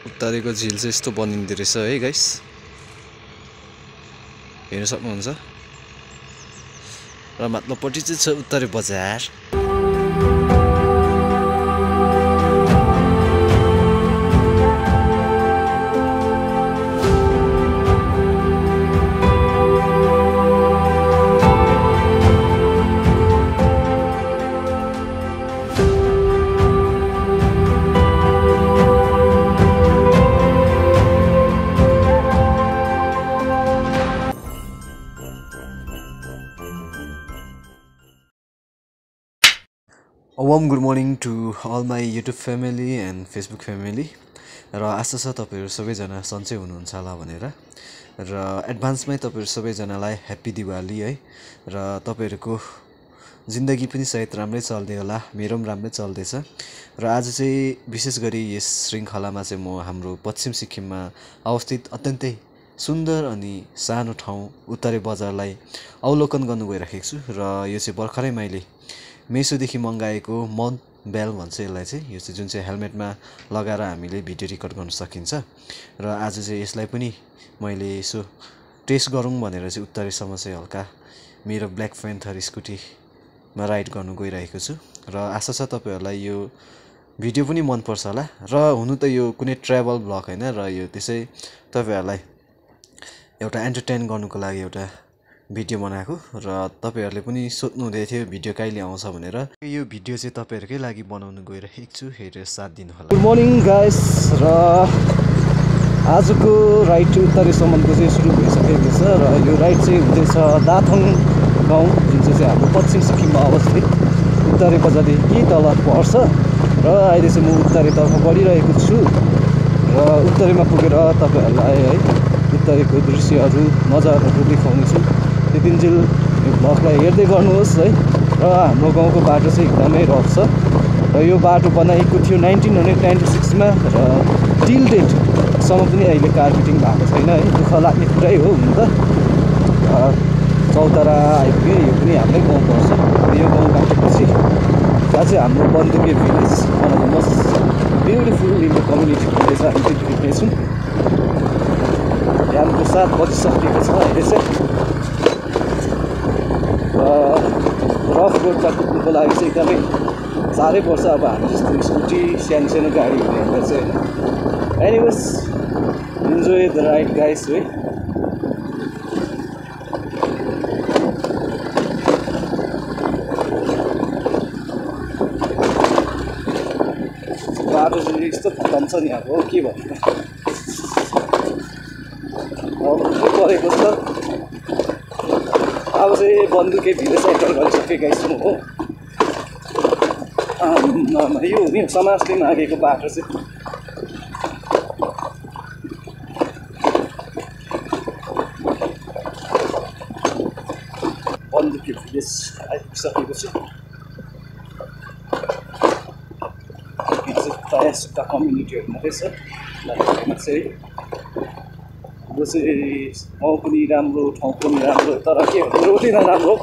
उत्तारेको झिल चाहिँ यस्तो बनिँदो रहेछ है गाइस, हेर्न सक्नुहुन्छ। र माथिल्लोपट्टि चाहिँ छ उत्तारे बजार। A warm good morning to all my YouTube family and Facebook family। र आशा छ तपाईहरु सबैजना सन्चै हुनुहुन्छ होला भनेर, र एडभान्समै तपाईहरु सबैजनालाई ह्यापी दिवाली है। र तपाईहरुको जिन्दगी पनि सायद राम्रै चल्दै होला, मेरो पनि राम्रै चल्दैछ। र आज चाहिँ विशेष गरी यस श्रृङ्खलामा चाहिँ म हाम्रो पश्चिम सिक्किममा अवस्थित अत्यन्तै सुन्दर अनि सानो ठाउँ उत्तरे बजारलाई अवलोकन गर्न गइराखेको छु। र यो चाहिँ भर्खरै मैले मेसोदेखि मगाएको माउन्ट बेल भन्छ यसलाई चाहिँ, यो चाहिँ जुन चाहिँ हेलमेटमा लगाएर हामीले भिडियो रेकर्ड गर्न सकिन्छ। र आज चाहिँ यसलाई पनि मैले यसो टेस्ट गरौँ भनेर चाहिँ उत्तरेसम्म चाहिँ हल्का मेरो ब्ल्याक प्यान्थर स्कुटीमा राइड गर्नु गइरहेको छु। र आशा छ तपाईहरुलाई यो भिडियो पनि मन पर्छ होला। र हुनु त यो कुनै ट्राभल ब्लग हैन, र यो त्यसै तपाईहरुलाई एउटा एन्टरटेन गर्नुको लागि एउटा भिडियो बनाएको। र तपाईहरुले पनि सोध्नु हुँदै थियो भिडियो कहिले आउँछ भनेर। यो भिडियो चाहिँ तपाईहरुकै लागि बनाउन गइरहेको छु, हेरेर साथ दिनु होला। Good morning guys. र आजको राइड उत्तरेसम्मको चाहिँ सुरु भइसकेको छ। र यो राइड चाहिँ हुँदैछ दाथङ गाउँ, जुन चाहिँ हाम्रो पश्चिम सिक्किममा अवस्थित उत्तरे बजारदेखि तल पर्छ। र अहिले चाहिँ म उत्तरेतर्फ बढिरहेको छु। र उत्तरेमा पुगेर तपाईहरुलाई है उत्तरेको दृश्यहरू नजाराहरू देखाउने छु। त्यतिन्जेल यो भ्लगलाई हेर्दै गर्नुहोस् है। र हाम्रो गाउँको बाटो चाहिँ एकदमै रफ छ। र यो बाटो बनाएको थियो 1996मा, र टिल डेटसम्म पनि अहिले कार्पेटिङ भएको छैन है। दुःख लाग्ने कुरै हो हुन त। चौतारा आइपुग्यो, यो पनि हाम्रै गाउँ पर्छ। यो गाउँ काटेपछि जहाँ चाहिँ हाम्रो बन्दुके village, one of the most beautiful in the community village हामी चाहिँ देख्नेछौँ। बिहानको 7 बजिसकेको छ अहिले चाहिँ। रफ रोडमा कुद्नुको लागि चाहिँ एकदमै साह्रै पर्छ। अब हामी जस्तो स्कुटी सानो सानो गाडी हुनेहरूलाई चाहिँ anyways enjoy the ride guys है। बाटो चाहिँ यस्तो खतम छ नि, अब के भन्नु, परेको छ। अब चाहिँ बन्दुके भिलेज एन्टर गरिसकेका छौँ हो। यो नि समाजले मागेको बाटो चाहिँ बन्दुके भिलेज आइपुगिसकेको छु। प्रायः सुक्खा कम्युनिटीहरू मात्रै छ चाहिँ। यो चाहिँ ठाउँ पनि राम्रो, ठाउँ पनि राम्रो, तर के रोडै नराम्रो।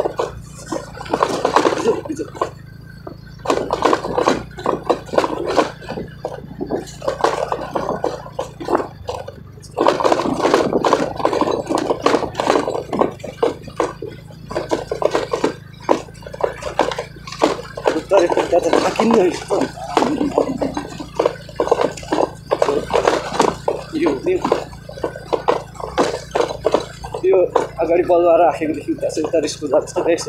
उत्तरे पुग्दा त थाकिँदो रहेछ। यो अगाडि बलुवा राखेकोदेखि उता चाहिँ उत्तरे स्कुल जान्छ रहेछ।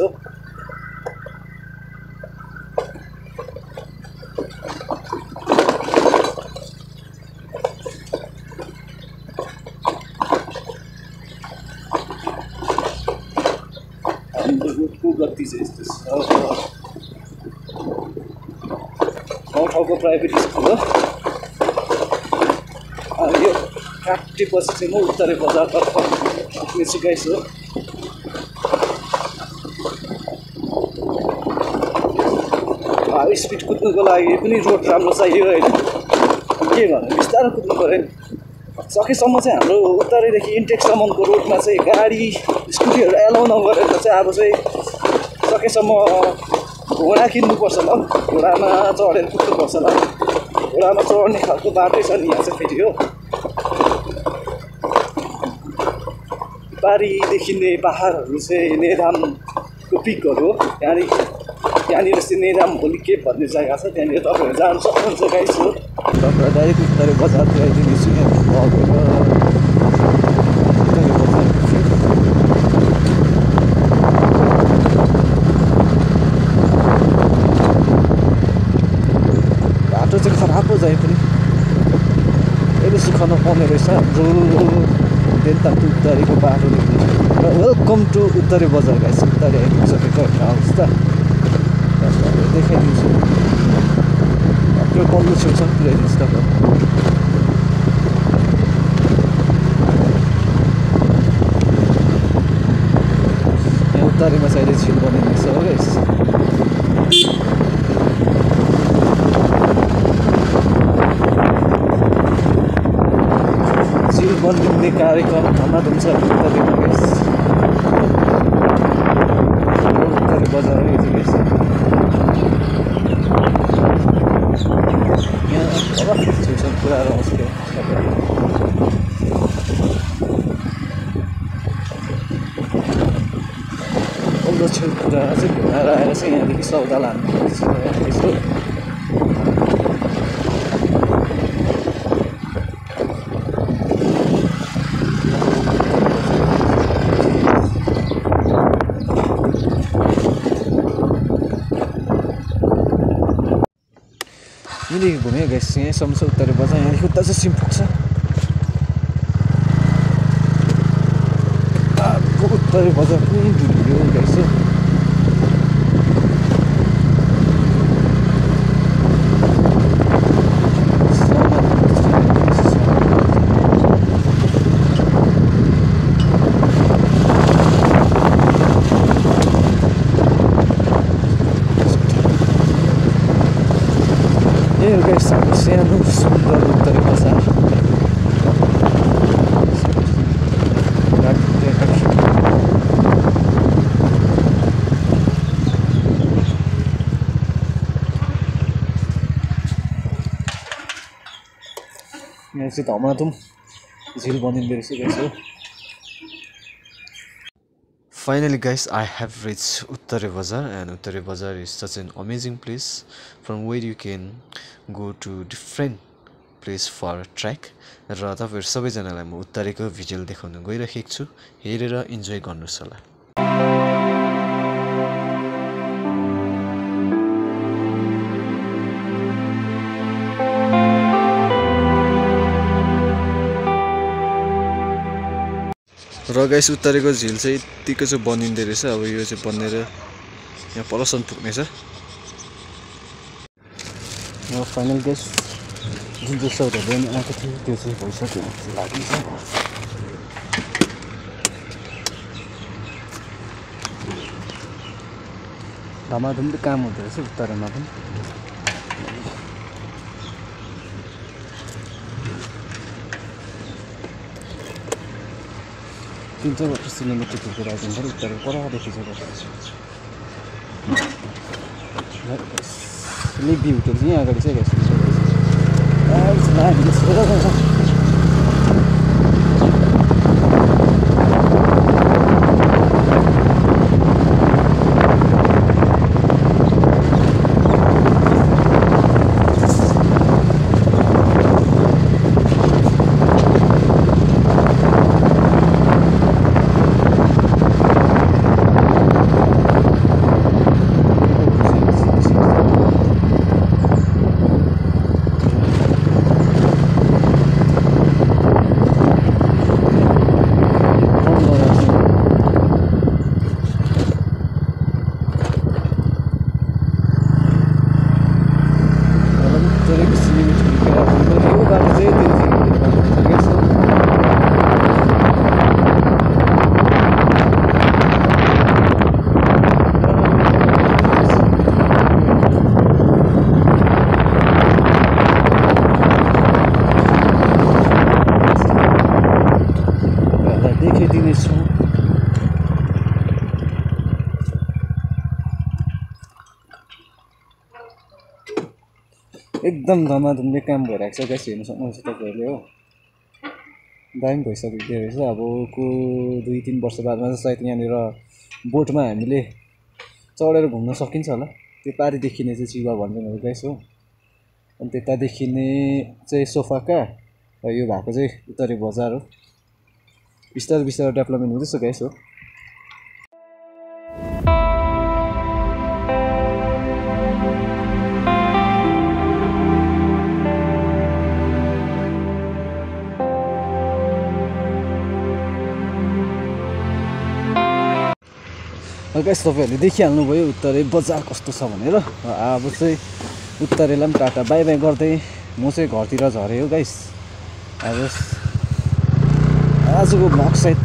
रोडको गति चाहिँ यस्तो छ। ठाउँको प्राइभेट स्कुल हो। यो काटेपछि चाहिँ म उत्तरे बजारतर्फ पुग्नेछु गाइस हो। स्पिड कुद्नुको लागि पनि रोड राम्रो चाहियो होइन, के भन्नु बिस्तारो कुद्नु पऱ्यो नि। सकेसम्म चाहिँ हाम्रो उत्तरेदेखि इन्टेकसम्मको रोडमा चाहिँ गाडी स्कुटीहरू एलाउ नगरेर चाहिँ अब चाहिँ सकेसम्म घोडा किन्नुपर्छ ल, घोडामा चढेर कुद्नुपर्छ ल। घोडामा चढ्ने खालको बाटै छ नि यहाँ चाहिँ फेरि हो पारी देखिने पहाडहरू चाहिँ नेदामको पिकहरू हो त्यहाँनिर चाहिँ नेदाम होली केप भन्ने जग्गा छ त्यहाँनिर तपाईँहरू जानु सक्नुहुन्छ गाइस हो तपाईँ डाइरेक्ट उत्तरे बजारतिर आइदिनेछु यहाँ बाटो चाहिँ खराब हो जाइ पनि अहिले सुखाउन पाउने रहेछ हाम्रो बेलुका टु उत्तरेको बाटो र वेलकम टु उत्तरे बजार गाइस उत्तरे आइपुगिसकेको अवस्था देखाइदिन्छु पल्लो छेउछाउ पुऱ्याइदिन्छु तपाईँ यहाँ उत्तरेमा चाहिँ अहिले झिल बनिँदैछ हो गाइस झिल बनिने कार्यक्रम धमाधम छ उत्तरेमा गाइस उत्तरे बजार हो यो गाइस छेउछाउ पुरा आउँछ पल्लो छेउ पुरा चाहिँ घुमाएर आएर चाहिँ यहाँदेखि सौदा लानु यसो यहाँदेखि घुमेँ गाइस यहाँसम्म छ उत्तरे बजार यहाँदेखि उता चाहिँ सिम पुग्छ उत्तरे बजार पनि धुलियो गाइस सानो सुन्दर उत्तरे बजार यहाँ चाहिँ धमाधुम झिल बनिँदो रहेछ गाइस हो Finally guys, I have reached Uttare Bazar and Uttare Bazar is such an amazing place from where you can go to different place for a trek र तपाईहरु सबैजनालाई म उत्तरेको भिजुअल देखाउन गइरहेको छु हेरेर इन्जोय गर्नुस् होला र गाइस उत्तरेको झिल चाहिँ यतिको चाहिँ बनिँदै रहेछ अब यो चाहिँ बनेर यहाँ परसम्म पुग्नेछ अब फाइनल गाइस जुन चाहिँ सौदा लिन आएको थियो त्यो चाहिँ भइसक्यो लागिन्छ धमाधुम काम हुँदो रहेछ उत्तरेमा पनि 300 किलोमिटर पुगेर आइदिन्छ उत्तर परदेखि चाहिँ लिभी होटल चाहिँ यहाँ अगाडि चाहिँ एकदम धमाधुमले काम भइरहेको छ गाइस, हेर्न सक्नुहुन्छ तपाईँहरूले हो। दामी भइसकेको रहेछ। अबको 2-3 वर्ष बादमा चाहिँ सायद यहाँनिर बोटमा हामीले चढेर घुम्न सकिन्छ होला। त्यो पारि देखिने चाहिँ चिवा भन्छन् गाइस हो। अनि त्यता देखिने चाहिँ सोफाका र यो भएको चाहिँ उत्तरे बजार हो। बिस्तारै बिस्तारै डेभलपमेन्ट हुँदैछ गाइस हो। गाइस तपाईँहरूले देखिहाल्नुभयो उत्तरे बजार कस्तो छ भनेर। अब चाहिँ उत्तरेलाई पनि टाटा बाई बाई गर्दै म चाहिँ घरतिर झरेँ हो गाइस। अब आजको भ्लग सायद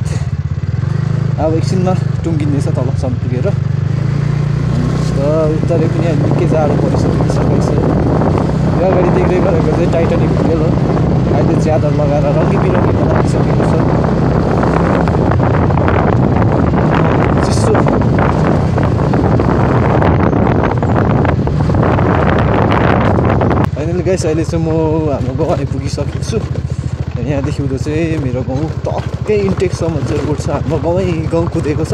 अब एकछिनमा टुङ्गिँदैछ तलसम्म पुगेर। र उत्तरे पनि निकै जाडो परिसकेको छ गाइस। यो अगाडि देख्दै गरेको चाहिँ टाइटानिक होटेल हो। अहिले च्यादर लगाएर रङ्गी बिरङ्गी बनाइसकेको छ। फाइनली गाइस अहिले चाहिँ म हाम्रो गाउँ आइपुगिसकेको छु। यहाँदेखि उता चाहिँ मेरो गाउँ टक्कै इन्टेकसम्म चाहिँ रोड छ। हाम्रो गाउँ कुदेको छ,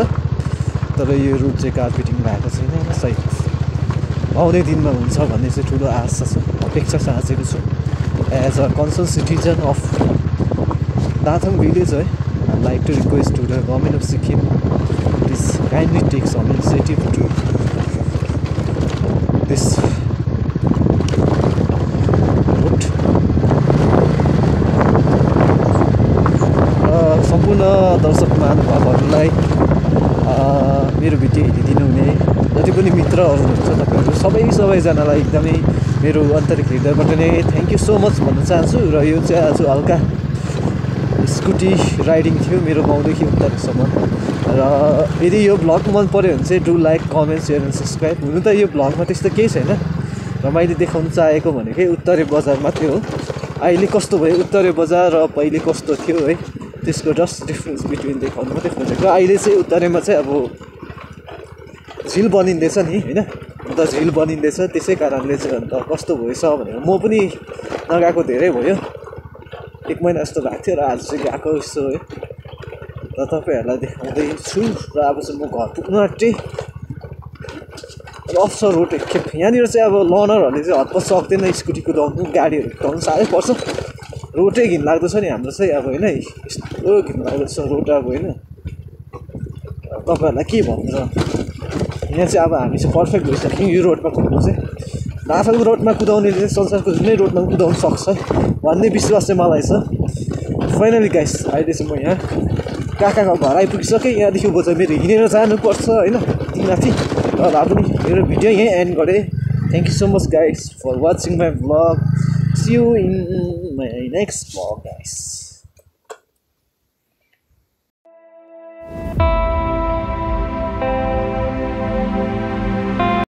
तर यो रोड चाहिँ कार्पेटिङ भएको छैन। सायद आउने दिनमा हुन्छ भन्ने चाहिँ ठुलो आशा छ, अपेक्षा साँचेको छु। As a concern citizen of Dathang village है, I like to request to the government of Sikkim please kindly take some initiative to this सम्पूर्ण दर्शक महानुभावहरूलाई मेरो भिडियो हेरिदिनु हुने जति पनि मित्रहरू हुनुहुन्छ तपाईँहरू सबैजनालाई एकदमै मेरो आन्तरिक हृदयबाट नै थ्याङ्क यू सो मच भन्न चाहन्छु। र यो चाहिँ आज हल्का स्कुटी राइडिङ थियो मेरो गाउँदेखि उत्तरसम्म। र यदि यो भ्लग मन पऱ्यो भने चाहिँ do like comment share and subscribe. हुनु त यो भ्लगमा त्यस्तो केही छैन, र मैले देखाउनु चाहेको भनेकै उत्तरे बजार मात्रै हो। अहिले कस्तो भयो उत्तरे बजार र पहिले कस्तो थियो है, त्यसको जस्ट डिफ्रेन्स बिट्विन देखाउनु मात्रै खोजेको। अहिले चाहिँ उत्तरेमा चाहिँ अब झिल बनिँदैछ नि होइन, अन्त झिल बनिँदैछ त्यसै कारणले चाहिँ अन्त कस्तो भएछ भनेर म पनि नगएको धेरै भयो, 1 महिना जस्तो भएको थियो र आज चाहिँ गएको जस्तो है। र तपाईँहरूलाई देखाउँदैछु। र अब चाहिँ म घर पुग्नु आँटेँ। रफ छ रोड एकखेप यहाँनिर चाहिँ अब लनरहरूले चाहिँ हतपत सक्दैन स्कुटी कुदाउनु, गाडीहरू कुदाउनु साह्रै पर्छ। रोडै घिनलाग्दो छ नि हाम्रो चाहिँ अब होइन, यस्तो घिनलाग्दो छ रोड अब होइन। तपाईँहरूलाई के भन्नु र, यहाँ चाहिँ अब हामी चाहिँ पर्फेक्ट भइसक्यौँ यो रोडमा कुदाउनु चाहिँ। दाथाङ रोडमा कुदाउनेले चाहिँ संसारको जुनै रोडमा कुदाउनु सक्छ भन्ने विश्वास चाहिँ मलाई छ। फाइनली गाइस अहिले चाहिँ म यहाँ काकाको घर आइपुगिसकेँ। यहाँदेखि उँभो चाहिँ मेरो हिँडेर जानुपर्छ होइन माथि। र भए पनि मेरो भिडियो यहीँ एन्ड गरेँ। Thank you so much guys for watching my vlog. See you in my next vlog guys.